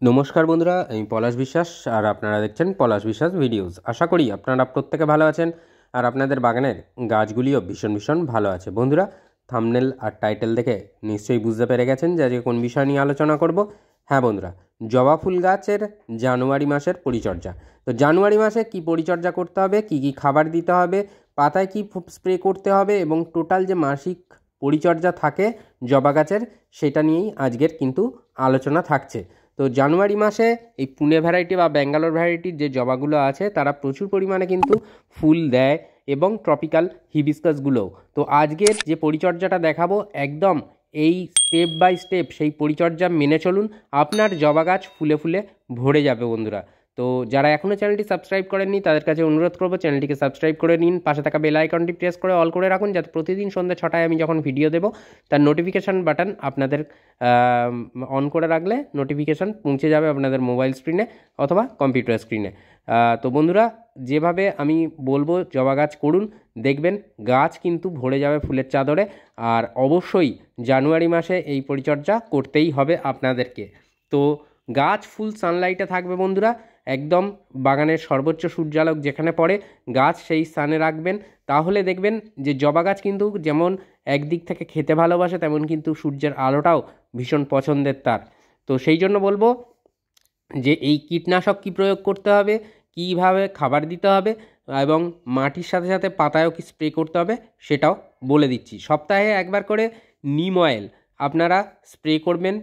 নমস্কার বন্ধুরা, আমি পলাশ বিশ্বাস আর আপনারা দেখছেন পলাশ বিশ্বাস ভিডিওস। আশা করি আপনারা প্রত্যেকে ভালো আছেন আর আপনাদের বাগানের গাছগুলিও ভীষণ ভীষণ ভালো আছে। বন্ধুরা, থাম্বনেল আর টাইটেল দেখে নিশ্চয়ই বুঝতে পেরে গেছেন যে আজকে কোন বিষয় নিয়ে আলোচনা করব। হ্যাঁ বন্ধুরা, জবা ফুল গাছের জানুয়ারি মাসের পরিচর্যা। তো জানুয়ারি মাসে কি পরিচর্যা করতে হবে, কি কি খাবার দিতে হবে, পাতায় কি স্প্রে করতে হবে এবং টোটাল যে মাসিক পরিচর্যা থাকে জবা গাছের, সেটা নিয়েই আজকের কিন্তু আলোচনা থাকছে। তো জানুয়ারি মাসে এই পুনে ভ্যারাইটি বা ব্যাঙ্গালোর ভ্যারাইটির যে জবাগুলো আছে তারা প্রচুর পরিমাণে কিন্তু ফুল দেয় এবং ট্রপিক্যাল হিবিস্কাসগুলোও। তো আজকের যে পরিচর্যাটা দেখাবো একদম এই স্টেপ বাই স্টেপ সেই পরিচর্যা মেনে চলুন, আপনার জবা গাছ ফুলে ফুলে ভরে যাবে বন্ধুরা। তো যারা এখনও চ্যানেলটি সাবস্ক্রাইব করেননি তাদের কাছে অনুরোধ করবো চ্যানেলটিকে সাবস্ক্রাইব করে নিন, পাশে থাকা বেল আইকনটি প্রেস করে অল করে রাখুন, যাতে প্রতিদিন সন্ধ্যা 6টায় আমি যখন ভিডিও দেবো তার নোটিফিকেশান বাটন আপনাদের অন করে রাখলে নোটিফিকেশান পৌঁছে যাবে আপনাদের মোবাইল স্ক্রিনে অথবা কম্পিউটার স্ক্রিনে। তো বন্ধুরা, যেভাবে আমি বলবো জবা গাছ করুন, দেখবেন গাছ কিন্তু ভরে যাবে ফুলের চাদরে। আর অবশ্যই জানুয়ারি মাসে এই পরিচর্যা করতেই হবে আপনাদেরকে। তো গাছ ফুল সানলাইটে থাকবে বন্ধুরা, একদম বাগানের সর্বোচ্চ সূর্যালোক যেখানে পড়ে গাছ সেই স্থানে রাখবেন। তাহলে দেখবেন যে জবা গাছ কিন্তু যেমন একদিক থেকে খেতে ভালোবাসে, তেমন কিন্তু সূর্যের আলোটাও ভীষণ পছন্দের তার। তো সেই জন্য বলবো যে এই কীটনাশক কী প্রয়োগ করতে হবে, কীভাবে খাবার দিতে হবে এবং মাটির সাথে সাথে পাতায়ও কি স্প্রে করতে হবে সেটাও বলে দিচ্ছি। সপ্তাহে একবার করে নিম অয়েল আপনারা স্প্রে করবেন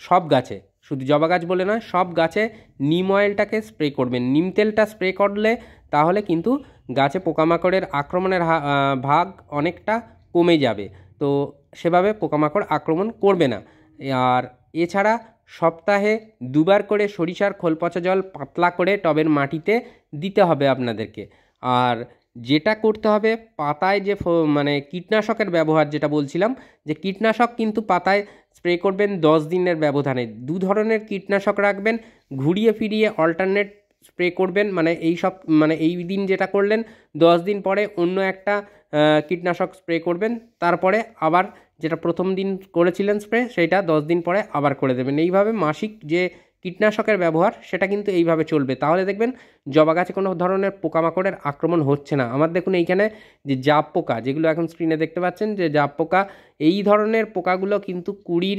সব গাছে, শুধু জবা গাছ বলে নয়, সব গাছে নিম অয়েলটাকে স্প্রে করবেন। নিম তেলটা স্প্রে করলে তাহলে কিন্তু গাছে পোকামাকড়ের আক্রমণের ভাগ অনেকটা কমে যাবে। তো সেভাবে পোকামাকড় আক্রমণ করবে না। আর এছাড়া সপ্তাহে দুবার করে সরিষার খোল পচা জল পাতলা করে টবের মাটিতে দিতে হবে আপনাদেরকে। আর যেটা করতে হবে, পাতায় যে মানে কীটনাশকের ব্যবহার যেটা বলছিলাম, যে কীটনাশক কিন্তু পাতায় স্প্রে করবেন 10 দিনের ব্যবধানে। দু ধরনের কীটনাশক রাখবেন, ঘুরিয়ে ফিরিয়ে অল্টারনেট স্প্রে করবেন। মানে এই সব মানে এই দিন যেটা করলেন 10 দিন পরে অন্য একটা কীটনাশক স্প্রে করবেন, তারপরে আবার যেটা প্রথম দিন করেছিলেন স্প্রে সেইটা 10 দিন পরে আবার করে দেবেন। এইভাবে মাসিক যে কীটনাশকের ব্যবহার সেটা কিন্তু এইভাবে চলবে। তাহলে দেখবেন জবা গাছে কোনো ধরনের পোকামাকড়ের আক্রমণ হচ্ছে না। আমার দেখুন এইখানে যে জাপ পোকা, যেগুলো এখন স্ক্রিনে দেখতে পাচ্ছেন, যে জাপ পোকা, এই ধরনের পোকাগুলো কিন্তু কুঁড়ির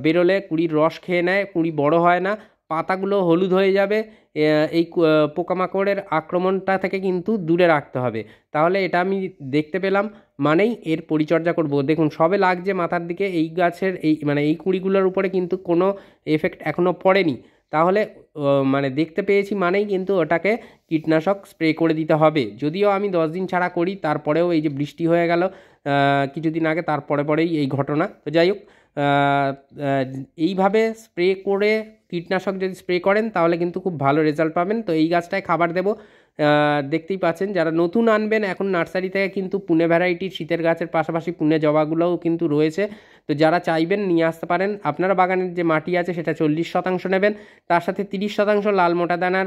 বেরোলে কুঁড়ির রস খেয়ে নেয়, কুঁড়ি বড় হয় না, পাতাগুলো হলুদ হয়ে যাবে। এই পোকামাকড়ের আক্রমণটা থেকে কিন্তু দূরে রাখতে হবে। তাহলে এটা আমি দেখতে পেলাম মানেই এর পরিচর্যা করব। দেখুন সবে লাগছে মাথার দিকে, এই গাছের এই মানে এই কুঁড়িগুলোর উপরে কিন্তু কোনো এফেক্ট এখনও পড়েনি। তাহলে মানে দেখতে পেয়েছি মানেই কিন্তু ওটাকে কীটনাশক স্প্রে করে দিতে হবে। যদিও আমি 10 দিন ছাড়া করি, তারপরেও এই যে বৃষ্টি হয়ে গেল কিছুদিন আগে, তারপরে পরেই এই ঘটনা। তো যাই হোক, এইভাবে স্প্রে করে কীটনাশক যদি স্প্রে করেন তাহলে কিন্তু খুব ভালো রেজাল্ট পাবেন। তো এই গাছটায় খাবার দেব, দেখতেই পাচ্ছেন। যারা নতুন আনবেন এখন নার্সারি থেকে কিন্তু পুনে ভ্যারাইটির শীতের গাছের পাশাপাশি পুনে জবাগুলোও কিন্তু রয়েছে। তো যারা চাইবেন নিয়ে আসতে পারেন। আপনারা বাগানের যে মাটি আছে সেটা 40% নেবেন, তার সাথে 30% লাল মোটা দানার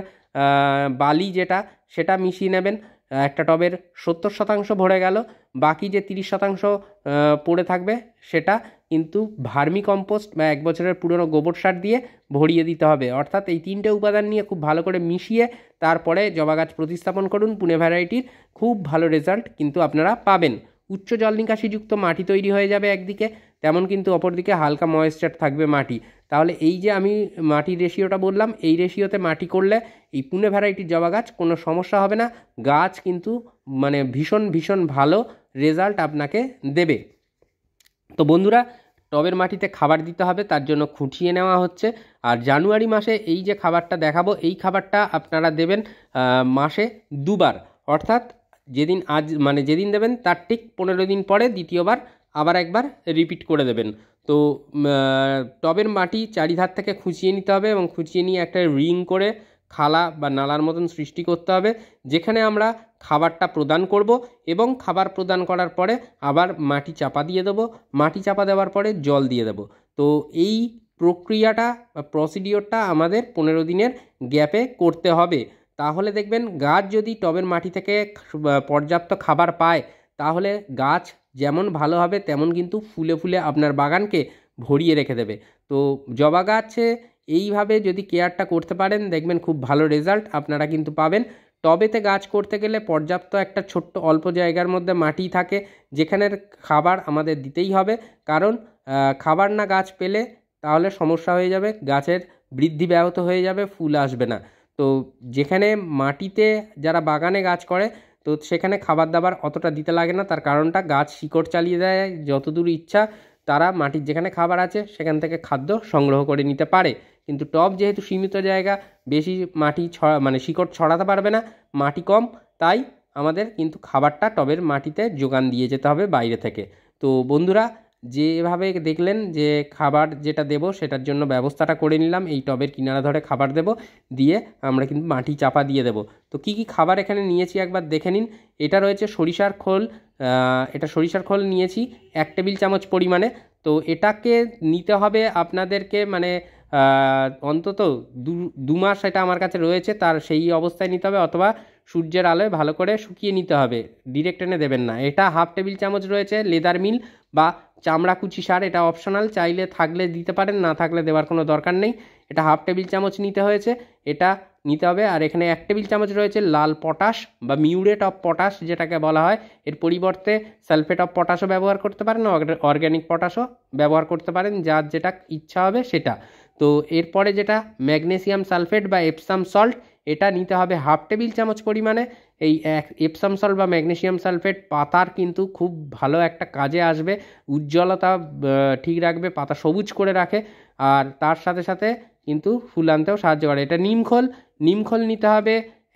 বালি যেটা সেটা মিশিয়ে নেবেন। একটা টবের 70% ভরে গেল, বাকি যে 30% পড়ে থাকবে সেটা কিন্তু ভার্মি কম্পোস্ট বা 1 বছরের পুরনো গোবর সার দিয়ে ভরিয়ে দিতে হবে। অর্থাৎ এই 3টে উপাদান নিয়ে খুব ভালো করে মিশিয়ে তারপরে জবা গাছ প্রতিস্থাপন করুন। পুনে ভ্যারাইটির খুব ভালো রেজাল্ট কিন্তু আপনারা পাবেন। উচ্চ জল নিকাশিযুক্ত মাটি তৈরি হয়ে যাবে একদিকে, তেমন কিন্তু অপরদিকে হালকা ময়েশ্চার থাকবে মাটি। তাহলে এই যে আমি মাটির রেশিওটা বললাম, এই রেশিওতে মাটি করলে এই পুনে ভ্যারাইটির জবা গাছ কোনো সমস্যা হবে না। গাছ কিন্তু মানে ভীষণ ভীষণ ভালো রেজাল্ট আপনাকে দেবে। তো বন্ধুরা, টবের মাটিতে খাবার দিতে হবে, তার জন্য খুঁটিয়ে নেওয়া হচ্ছে। আর জানুয়ারি মাসে এই যে খাবারটা দেখাবো, এই খাবারটা আপনারা দেবেন মাসে দুবার। অর্থাৎ যেদিন মানে যেদিন দেবেন তার ঠিক 15 দিন পরে দ্বিতীয়বার আবার একবার রিপিট করে দেবেন। তো টবের মাটি চারিধার থেকে খুঁচিয়ে নিতে হবে এবং খুঁচিয়ে নিয়ে একটা রিং করে খালা বা নালার মতন সৃষ্টি করতে হবে, যেখানে আমরা খাবারটা প্রদান করব। এবং খাবার প্রদান করার পরে আবার মাটি চাপা দিয়ে দেবো, মাটি চাপা দেওয়ার পরে জল দিয়ে দেবো। তো এই প্রক্রিয়াটা বা প্রসিডিওরটা আমাদের 15 দিনের গ্যাপে করতে হবে। তাহলে দেখবেন গাছ যদি টবের মাটি থেকে পর্যাপ্ত খাবার পায়, তাহলে গাছ যেমন ভালো হবে তেমন কিন্তু ফুলে ফুলে আপনার বাগানকে ভরিয়ে রেখে দেবে। তো জবা গাছে এইভাবে যদি কেয়ারটা করতে পারেন দেখবেন খুব ভালো রেজাল্ট আপনারা কিন্তু পাবেন। টবেতে গাছ করতে গেলে পর্যাপ্ত একটা ছোট্ট অল্প জায়গার মধ্যে মাটি থাকে, যেখানের খাবার আমাদের দিতেই হবে, কারণ খাবার না গাছ পেলে তাহলে সমস্যা হয়ে যাবে, গাছের বৃদ্ধি ব্যাহত হয়ে যাবে, ফুল আসবে না। তো যেখানে মাটিতে যারা বাগানে গাছ করে তো সেখানে খাবার দাবার অতটা দিতে লাগে না, তার কারণটা গাছ শিকড় চালিয়ে দেয় যতদূর ইচ্ছা, তারা মাটির যেখানে খাবার আছে সেখান থেকে খাদ্য সংগ্রহ করে নিতে পারে। কিন্তু টব যেহেতু সীমিত জায়গা, বেশি মাটি মানে শিকড় ছড়াতে পারবে না, মাটি কম, তাই আমাদের কিন্তু খাবারটা টবের মাটিতে যোগান দিয়ে যেতে হবে বাইরে থেকে। তো বন্ধুরা, যেভাবে দেখলেন যে খাবার যেটা দেব সেটার জন্য ব্যবস্থাটা করে নিলাম, এই টবের কিনারা ধরে খাবার দেব, দিয়ে আমরা কিন্তু মাটি চাপা দিয়ে দেব। তো কি কি খাবার এখানে নিয়েছি একবার দেখে নিন। এটা রয়েছে সরিষার খোল, এটা সরিষার খোল নিয়েছি 1 টেবিল চামচ পরিমাণে। তো এটাকে নিতে হবে আপনাদেরকে মানে অন্তত 2 মাস এটা আমার কাছে রয়েছে, তার সেই অবস্থায় নিতে হবে, অথবা সূর্যের আলোয় ভালো করে শুকিয়ে নিতে হবে, ডিরেক্ট এনে দেবেন না। এটা 1/2 টেবিল চামচ রয়েছে লেদার মিল বা চামড়া কুচি সার, এটা অপশনাল, চাইলে থাকলে দিতে পারেন, না থাকলে দেওয়ার কোনো দরকার নেই। এটা 1/2 টেবিল চামচ নিতে হয়েছে, এটা নিতে হবে। আর এখানে 1 টেবিল চামচ রয়েছে লাল পটাশ বা মিউরেট অফ পটাশ যেটাকে বলা হয়, এর পরিবর্তে সালফেট অফ পটাশও ব্যবহার করতে পারেন, অর্গ্যানিক পটাশও ব্যবহার করতে পারেন, যার যেটা ইচ্ছা হবে সেটা। তো এরপরে যেটা ম্যাগনেসিয়াম সালফেট বা এপসাম সল্ট, এটা নিতে হবে 1/2 টেবিল চামচ পরিমাণে। এই এপসাম সল্ট বা ম্যাগনেসিয়াম সালফেট পাতার কিন্তু খুব ভালো একটা কাজে আসবে, উজ্জ্বলতা ঠিক রাখবে, পাতা সবুজ করে রাখে, আর তার সাথে সাথে কিন্তু ফুল আনতেও সাহায্য করে। এটা নিমখোল নিতে হবে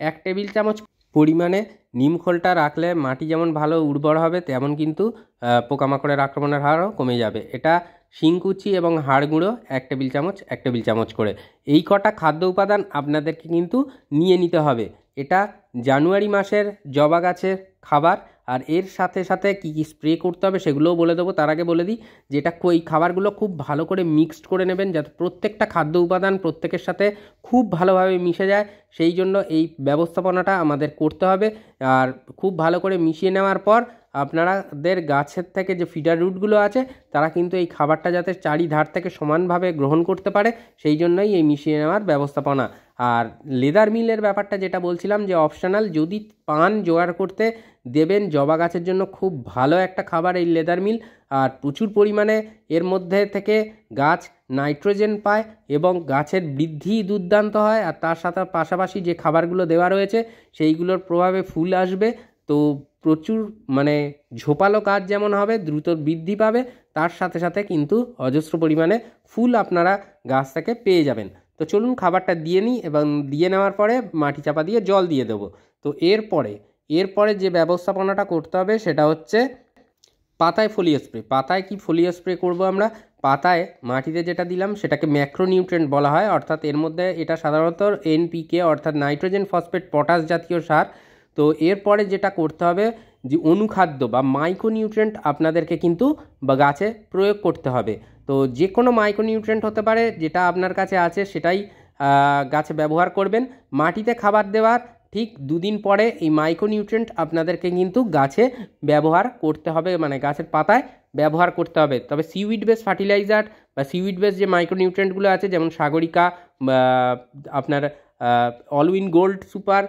1 টেবিল চামচ পরিমাণে। নিমখোলটা রাখলে মাটি যেমন ভালো উর্বর হবে, তেমন কিন্তু পোকামাকড়ের আক্রমণের হারও কমে যাবে। এটা শিংকুচি এবং হাড় গুঁড়ো 1 টেবিল চামচ করে। এই কটা খাদ্য উপাদান আপনাদেরকে কিন্তু নিয়ে নিতে হবে। এটা জানুয়ারি মাসের জবা গাছের খাবার, আর এর সাথে সাথে কী কী স্প্রে করতে হবে সেগুলোও বলে দেবো। তার আগে বলে দিই যেটা এই খাবারগুলো খুব ভালো করে মিক্সড করে নেবেন, যাতে প্রত্যেকটা খাদ্য উপাদান প্রত্যেকের সাথে খুব ভালোভাবে মিশে যায়, সেই জন্য এই ব্যবস্থাপনাটা আমাদের করতে হবে। আর খুব ভালো করে মিশিয়ে নেওয়ার পর আপনাদের গাছের থেকে যে ফিডার রুটগুলো আছে তারা কিন্তু এই খাবারটা যাতে চারিধার থেকে সমানভাবে গ্রহণ করতে পারে, সেই জন্যই এই মিশিয়ে নেওয়ার ব্যবস্থাপনা। আর লেদার মিলের ব্যাপারটা যেটা বলছিলাম যে অপশনাল, যদি পান জোগাড় করতে দেবেন, জবা গাছের জন্য খুব ভালো একটা খাবার এই লেদার মিল। আর প্রচুর পরিমাণে এর মধ্যে থেকে গাছ নাইট্রোজেন পায় এবং গাছের বৃদ্ধি দুর্দান্ত হয়, আর তার সাথে পাশাপাশি যে খাবারগুলো দেওয়া রয়েছে সেইগুলোর প্রভাবে ফুল আসবে। তো প্রচুর মানে ঝোপালো গাছ যেমন হবে, দ্রুত বৃদ্ধি পাবে, তার সাথে সাথে কিন্তু অজস্র পরিমাণে ফুল আপনারা গাছ থেকে পেয়ে যাবেন। তো চলুন খাবারটা দিয়ে নিই, এবং দিয়ে নেওয়ার পরে মাটি চাপা দিয়ে জল দিয়ে দেবো। তো এরপরে যে ব্যবস্থাপনাটা করতে হবে সেটা হচ্ছে পাতায় ফোলিও স্প্রে। পাতায় কি ফোলিও স্প্রে করব আমরা? পাতায় মাটিতে যেটা দিলাম সেটাকে ম্যাক্রোনিউট্রেন্ট বলা হয়, অর্থাৎ এর মধ্যে এটা সাধারণত এনপিকে অর্থাৎ নাইট্রোজেন ফসফেট পটাশ জাতীয় সার। তো এরপরে যেটা করতে হবে যে অনুখাদ্য বা মাইক্রোনিউট্রেন্ট আপনাদেরকে কিন্তু বা গাছে প্রয়োগ করতে হবে। তো যে কোনো মাইক্রোনিউট্রেন্ট হতে পারে, যেটা আপনার কাছে আছে সেটাই গাছে ব্যবহার করবেন। মাটিতে খাবার দেওয়ার ঠিক 2 দিন পরে এই মাইক্রোনিউট্রেন্ট আপনাদেরকে কিন্তু গাছে ব্যবহার করতে হবে, মানে গাছের পাতায় ব্যবহার করতে হবে। তবে সিউইড বেস ফার্টিলাইজার বা সিউইড বেস যে মাইক্রোনিউট্রেন্টগুলো আছে, যেমন সাগরিকা বা আপনার অলউইন গোল্ড সুপার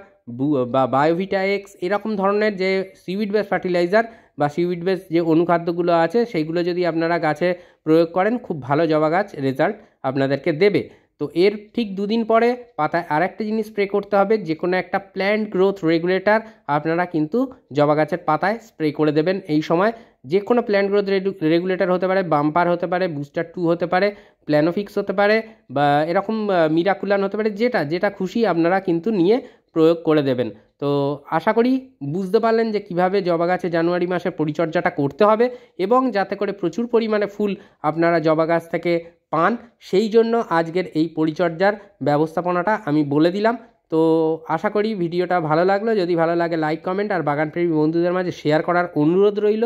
বা বায়োভিটা এক্স, এরকম ধরনের যে সিউইড বেস ফার্টিলাইজার বা সিউইড বেস যে অনুখাদ্যগুলো আছে সেইগুলো যদি আপনারা গাছে প্রয়োগ করেন, খুব ভালো জবা গাছ রেজাল্ট আপনাদেরকে দেবে। তো এর ঠিক 2 দিন পরে পাতায় আরেকটা জিনিস স্প্রে করতে হবে, যে কোনো একটা প্ল্যান্ট গ্রোথ রেগুলেটর আপনারা কিন্তু জবা গাছের পাতায় স্প্রে করে দেবেন। এই সময় যে কোনো প্ল্যান্ট গ্রোথ রেগুলেটর হতে পারে, বাম্পার হতে পারে, বুস্টার 2 হতে পারে, প্ল্যানোফিক্স হতে পারে, বা এরকম মিরাকুলান হতে পারে, যেটা খুশি আপনারা কিন্তু নিয়ে প্রয়োগ করে দেবেন। তো আশা করি বুঝতে পারলেন যে কিভাবে জবা গাছে জানুয়ারি মাসে পরিচর্যাটা করতে হবে, এবং যাতে করে প্রচুর পরিমাণে ফুল আপনারা জবা গাছ থেকে পান, সেই জন্য আজকের এই পরিচর্যার ব্যবস্থাপনাটা আমি বলে দিলাম। তো আশা করি ভিডিওটা ভালো লাগলো। যদি ভালো লাগে লাইক, কমেন্ট আর বাগানপ্রেমী বন্ধুদের মাঝে শেয়ার করার অনুরোধ রইল।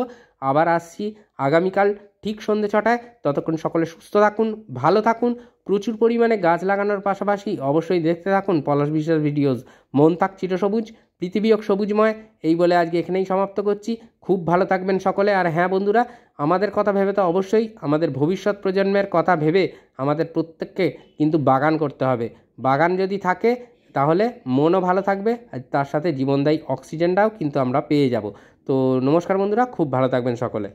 আবার আসছি আগামীকাল ঠিক সন্ধ্যে 6টায়। ততক্ষণ সকলে সুস্থ থাকুন, ভালো থাকুন, প্রচুর পরিমাণে গাছ লাগানোর পাশাপাশি অবশ্যই দেখতে থাকুন পলাশ বিশ্বাস ভিডিওস। মন থাক চিরসবুজ, পৃথিবী হোক সবুজময়, এই বলে আজকে এখানেই সমাপ্ত করছি। খুব ভালো থাকবেন সকলে। আর হ্যাঁ বন্ধুরা, আমাদের কথা ভেবে তো অবশ্যই, আমাদের ভবিষ্যৎ প্রজন্মের কথা ভেবে আমাদের প্রত্যেককে কিন্তু বাগান করতে হবে। বাগান যদি থাকে তাহলে মনও ভালো থাকবে, আর তার সাথে জীবনদায়ী অক্সিজেনটাও কিন্তু আমরা পেয়ে যাব। তো নমস্কার বন্ধুরা, খুব ভালো থাকবেন সকলে।